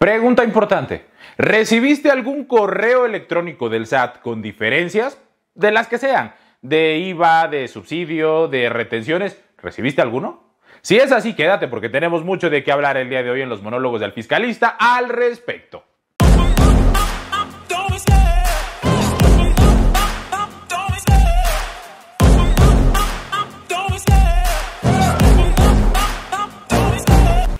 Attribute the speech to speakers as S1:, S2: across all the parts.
S1: Pregunta importante. ¿Recibiste algún correo electrónico del SAT con diferencias? De las que sean. De IVA, de subsidio, de retenciones. ¿Recibiste alguno? Si es así, quédate porque tenemos mucho de qué hablar el día de hoy en los monólogos del fiscalista al respecto.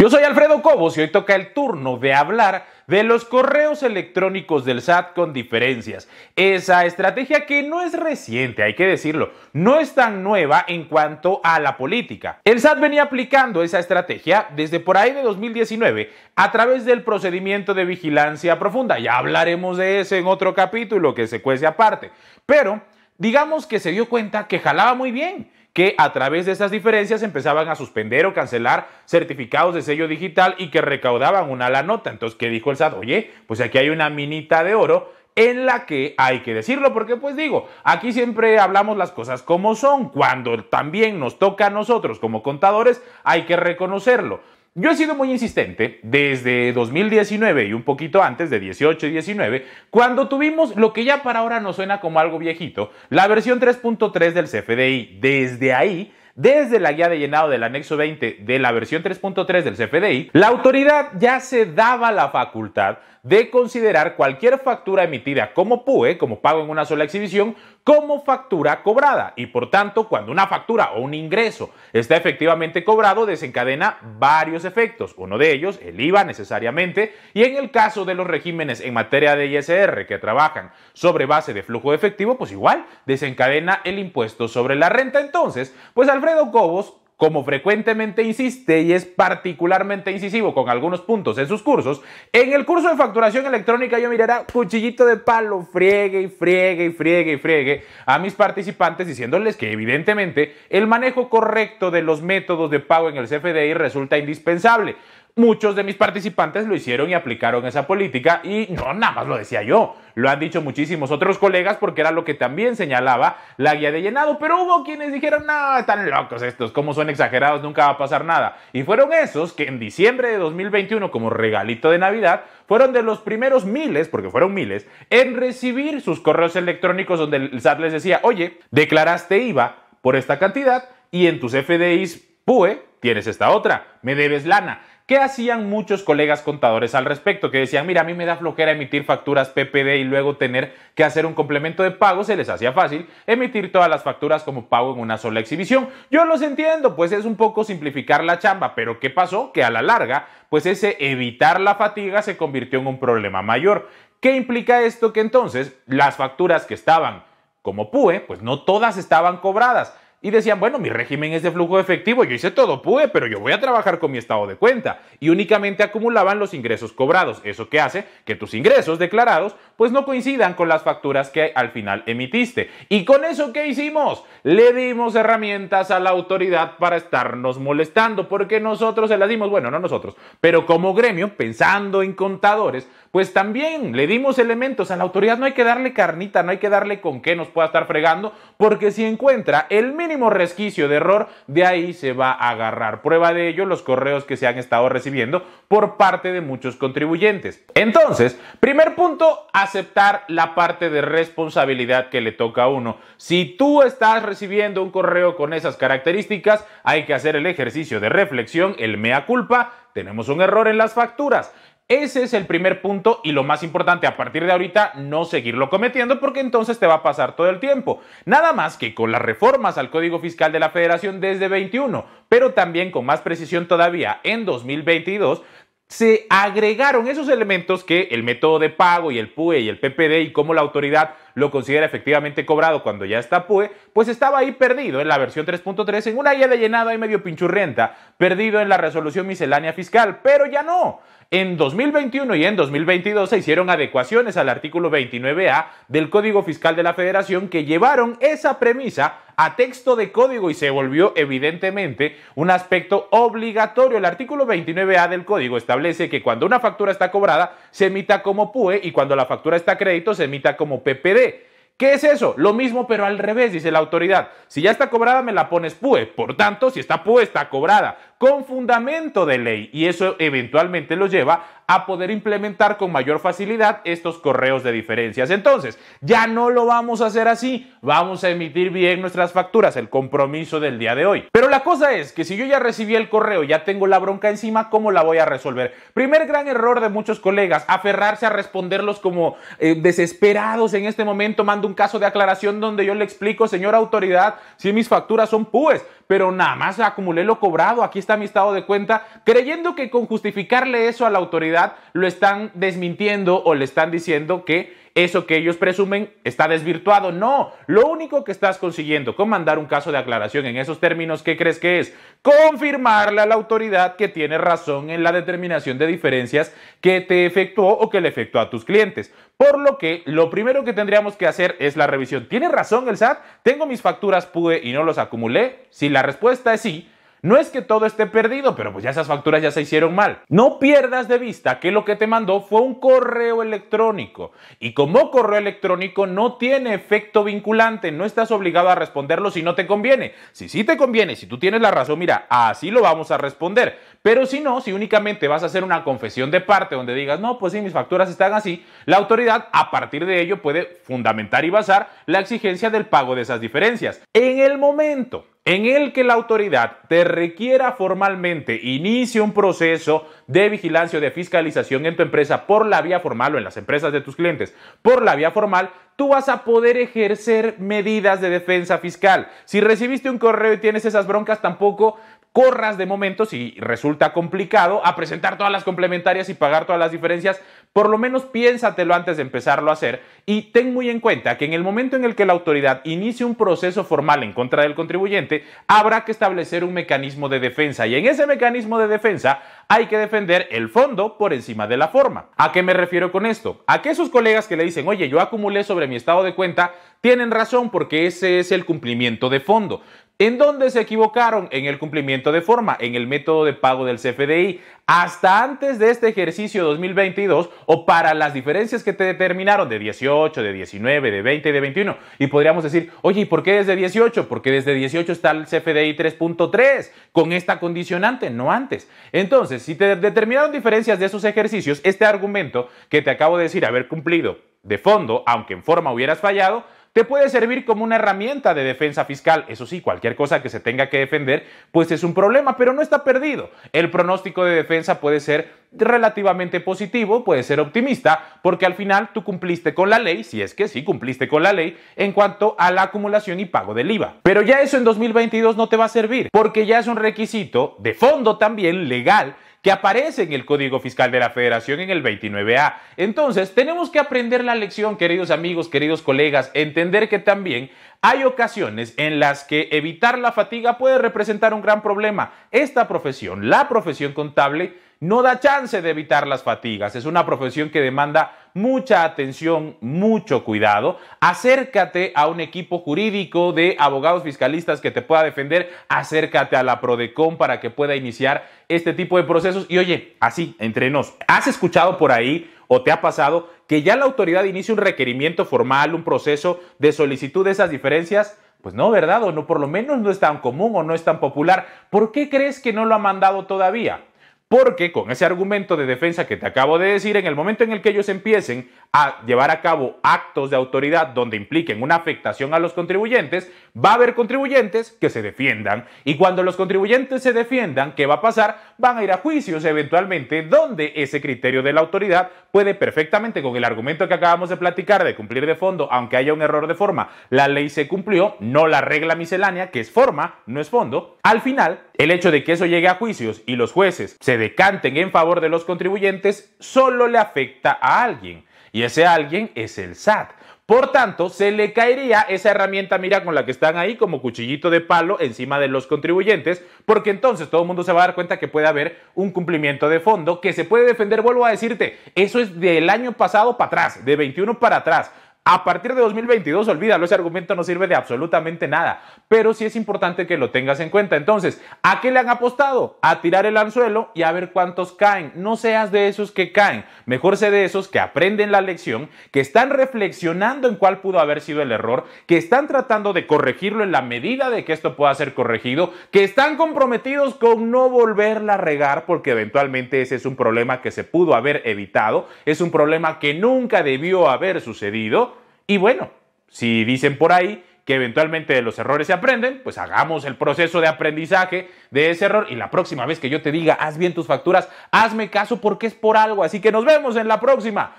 S1: Yo soy Alfredo Cobos y hoy toca el turno de hablar de los correos electrónicos del SAT con diferencias. Esa estrategia que no es reciente, hay que decirlo, no es tan nueva en cuanto a la política. El SAT venía aplicando esa estrategia desde por ahí de 2019 a través del procedimiento de vigilancia profunda. Ya hablaremos de ese en otro capítulo que se cuece aparte. Pero digamos que se dio cuenta que jalaba muy bien, que a través de esas diferencias empezaban a suspender o cancelar certificados de sello digital y que recaudaban una la nota. Entonces, ¿qué dijo el SAT? Oye, pues aquí hay una minita de oro en la que hay que decirlo, porque pues digo, aquí siempre hablamos las cosas como son. Cuando también nos toca a nosotros como contadores, hay que reconocerlo. Yo he sido muy insistente desde 2019 y un poquito antes, de 18 y 19, cuando tuvimos lo que ya para ahora nos suena como algo viejito, la versión 3.3 del CFDI. Desde ahí, desde la guía de llenado del anexo 20 de la versión 3.3 del CFDI, la autoridad ya se daba la facultad de considerar cualquier factura emitida como PUE, como pago en una sola exhibición, como factura cobrada. Y por tanto, cuando una factura o un ingreso está efectivamente cobrado, desencadena varios efectos. Uno de ellos, el IVA necesariamente, y en el caso de los regímenes en materia de ISR que trabajan sobre base de flujo de efectivo, pues igual desencadena el impuesto sobre la renta. Entonces, pues Alfredo Cobos, como frecuentemente insiste y es particularmente incisivo con algunos puntos en sus cursos, en el curso de facturación electrónica yo mirará cuchillito de palo, friegue y friegue y friegue y friegue a mis participantes diciéndoles que evidentemente el manejo correcto de los métodos de pago en el CFDI resulta indispensable. Muchos de mis participantes lo hicieron y aplicaron esa política y no nada más lo decía yo, lo han dicho muchísimos otros colegas porque era lo que también señalaba la guía de llenado, pero hubo quienes dijeron, no, están locos estos, como son exagerados, nunca va a pasar nada. Y fueron esos que en diciembre de 2021, como regalito de Navidad, fueron de los primeros miles, porque fueron miles, en recibir sus correos electrónicos donde el SAT les decía, oye, declaraste IVA por esta cantidad y en tus FDIs PUE tienes esta otra, me debes lana. ¿Qué hacían muchos colegas contadores al respecto? Que decían, mira, a mí me da flojera emitir facturas PPD y luego tener que hacer un complemento de pago, se les hacía fácil emitir todas las facturas como pago en una sola exhibición. Yo los entiendo, pues es un poco simplificar la chamba, pero ¿qué pasó? Que a la larga, pues ese evitar la fatiga se convirtió en un problema mayor. ¿Qué implica esto? Que entonces las facturas que estaban como PUE, pues no todas estaban cobradas. Y decían, bueno, mi régimen es de flujo de efectivo, yo hice todo PUE, pero yo voy a trabajar con mi estado de cuenta. Y únicamente acumulaban los ingresos cobrados. ¿Eso qué hace? Que tus ingresos declarados pues no coincidan con las facturas que al final emitiste. ¿Y con eso qué hicimos? Le dimos herramientas a la autoridad para estarnos molestando, porque nosotros se las dimos, bueno, no nosotros, pero como gremio, pensando en contadores, pues también le dimos elementos a la autoridad. No hay que darle carnita, no hay que darle con qué nos pueda estar fregando, porque si encuentra el mínimo resquicio de error, de ahí se va a agarrar. Prueba de ello los correos que se han estado recibiendo por parte de muchos contribuyentes. Entonces, primer punto, aceptar la parte de responsabilidad que le toca a uno. Si tú estás recibiendo un correo con esas características, hay que hacer el ejercicio de reflexión, el mea culpa, tenemos un error en las facturas. Ese es el primer punto y lo más importante, a partir de ahorita no seguirlo cometiendo porque entonces te va a pasar todo el tiempo. Nada más que con las reformas al Código Fiscal de la Federación desde 21, pero también con más precisión todavía en 2022, se agregaron esos elementos que el método de pago y el PUE y el PPD y cómo la autoridad lo considera efectivamente cobrado cuando ya está PUE, pues estaba ahí perdido en la versión 3.3 en una guía de llenado ahí medio pinchurrienta, perdido en la resolución miscelánea fiscal, pero ya no. En 2021 y en 2022 se hicieron adecuaciones al artículo 29A del Código Fiscal de la Federación que llevaron esa premisa a texto de código y se volvió evidentemente un aspecto obligatorio. El artículo 29A del código establece que cuando una factura está cobrada se emita como PUE y cuando la factura está a crédito se emita como PPD. ¿Qué es eso? Lo mismo pero al revés, dice la autoridad. Si ya está cobrada me la pones PUE, por tanto si está PUE está cobrada. con fundamento de ley y eso eventualmente los lleva a poder implementar con mayor facilidad estos correos de diferencias. Entonces, ya no lo vamos a hacer así, vamos a emitir bien nuestras facturas, el compromiso del día de hoy. Pero la cosa es que si yo ya recibí el correo, ya tengo la bronca encima, ¿cómo la voy a resolver? Primer gran error de muchos colegas, aferrarse a responderlos como desesperados en este momento. Mando un caso de aclaración donde yo le explico, señora autoridad, si mis facturas son PUEs, pero nada más acumulé lo cobrado, aquí está mi estado de cuenta, creyendo que con justificarle eso a la autoridad lo están desmintiendo o le están diciendo que eso que ellos presumen está desvirtuado. No, lo único que estás consiguiendo con mandar un caso de aclaración en esos términos, ¿qué crees que es? Confirmarle a la autoridad que tiene razón en la determinación de diferencias que te efectuó o que le efectuó a tus clientes. Por lo que lo primero que tendríamos que hacer es la revisión. ¿Tiene razón el SAT? ¿Tengo mis facturas PUE y no los acumulé? Si la respuesta es sí, no es que todo esté perdido, pero pues ya esas facturas ya se hicieron mal. No pierdas de vista que lo que te mandó fue un correo electrónico y como correo electrónico no tiene efecto vinculante, no estás obligado a responderlo si no te conviene. Si sí te conviene, si tú tienes la razón, mira, así lo vamos a responder. Pero si no, si únicamente vas a hacer una confesión de parte donde digas, no, pues sí, mis facturas están así, la autoridad a partir de ello puede fundamentar y basar la exigencia del pago de esas diferencias. En el momento en el que la autoridad te requiera formalmente, inicie un proceso de vigilancia o de fiscalización en tu empresa por la vía formal o en las empresas de tus clientes por la vía formal, tú vas a poder ejercer medidas de defensa fiscal. Si recibiste un correo y tienes esas broncas, tampoco corras de momento, si resulta complicado, a presentar todas las complementarias y pagar todas las diferencias. Por lo menos piénsatelo antes de empezarlo a hacer y ten muy en cuenta que en el momento en el que la autoridad inicie un proceso formal en contra del contribuyente, habrá que establecer un mecanismo de defensa y en ese mecanismo de defensa hay que defender el fondo por encima de la forma. ¿A qué me refiero con esto? A que esos colegas que le dicen, oye, yo acumulé sobre mi estado de cuenta, tienen razón porque ese es el cumplimiento de fondo. ¿En dónde se equivocaron? En el cumplimiento de forma, en el método de pago del CFDI. Hasta antes de este ejercicio 2022 o para las diferencias que te determinaron de 18, de 19, de 20 y de 21. Y podríamos decir, oye, ¿y por qué desde 18? Porque desde 18 está el CFDI 3.3 con esta condicionante, no antes. Entonces, si te determinaron diferencias de esos ejercicios, este argumento que te acabo de decir haber cumplido de fondo, aunque en forma hubieras fallado, te puede servir como una herramienta de defensa fiscal. Eso sí, cualquier cosa que se tenga que defender, pues es un problema, pero no está perdido. El pronóstico de defensa puede ser relativamente positivo, puede ser optimista, porque al final tú cumpliste con la ley, si es que sí cumpliste con la ley, en cuanto a la acumulación y pago del IVA. Pero ya eso en 2022 no te va a servir, porque ya es un requisito de fondo también legal, que aparece en el Código Fiscal de la Federación en el 29A. Entonces, tenemos que aprender la lección, queridos amigos, queridos colegas, entender que también hay ocasiones en las que evitar la fatiga puede representar un gran problema. Esta profesión, la profesión contable, no da chance de evitar las fatigas. Es una profesión que demanda mucha atención, mucho cuidado. Acércate a un equipo jurídico de abogados fiscalistas que te pueda defender. Acércate a la Prodecon para que pueda iniciar este tipo de procesos. Y oye, así, entre nos, ¿has escuchado por ahí o te ha pasado que ya la autoridad inicia un requerimiento formal, un proceso de solicitud de esas diferencias? Pues no, ¿verdad? O no, por lo menos no es tan común o no es tan popular. ¿Por qué crees que no lo ha mandado todavía? Porque con ese argumento de defensa que te acabo de decir, en el momento en el que ellos empiecen a llevar a cabo actos de autoridad donde impliquen una afectación a los contribuyentes, va a haber contribuyentes que se defiendan. Y cuando los contribuyentes se defiendan, ¿qué va a pasar? Van a ir a juicios eventualmente donde ese criterio de la autoridad puede perfectamente, con el argumento que acabamos de platicar de cumplir de fondo, aunque haya un error de forma, la ley se cumplió, no la regla miscelánea, que es forma, no es fondo. Al final, el hecho de que eso llegue a juicios y los jueces se decanten en favor de los contribuyentes solo le afecta a alguien y ese alguien es el SAT. Por tanto, se le caería esa herramienta, mira, con la que están ahí como cuchillito de palo encima de los contribuyentes, porque entonces todo el mundo se va a dar cuenta que puede haber un cumplimiento de fondo que se puede defender. Vuelvo a decirte, eso es del año pasado para atrás, de 21 para atrás. A partir de 2022, olvídalo, ese argumento no sirve de absolutamente nada, pero sí es importante que lo tengas en cuenta. Entonces, ¿a qué le han apostado? A tirar el anzuelo y a ver cuántos caen. No seas de esos que caen, mejor sé de esos que aprenden la lección, que están reflexionando en cuál pudo haber sido el error, que están tratando de corregirlo en la medida de que esto pueda ser corregido, que están comprometidos con no volverla a regar, porque eventualmente ese es un problema que se pudo haber evitado, es un problema que nunca debió haber sucedido. Y bueno, si dicen por ahí que eventualmente de los errores se aprenden, pues hagamos el proceso de aprendizaje de ese error y la próxima vez que yo te diga, haz bien tus facturas, hazme caso porque es por algo. Así que nos vemos en la próxima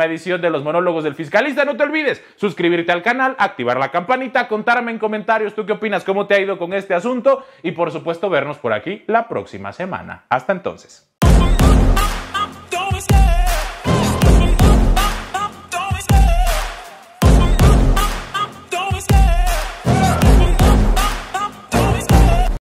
S1: edición de los monólogos del fiscalista. No te olvides suscribirte al canal, activar la campanita, contarme en comentarios tú qué opinas, cómo te ha ido con este asunto y por supuesto vernos por aquí la próxima semana. Hasta entonces.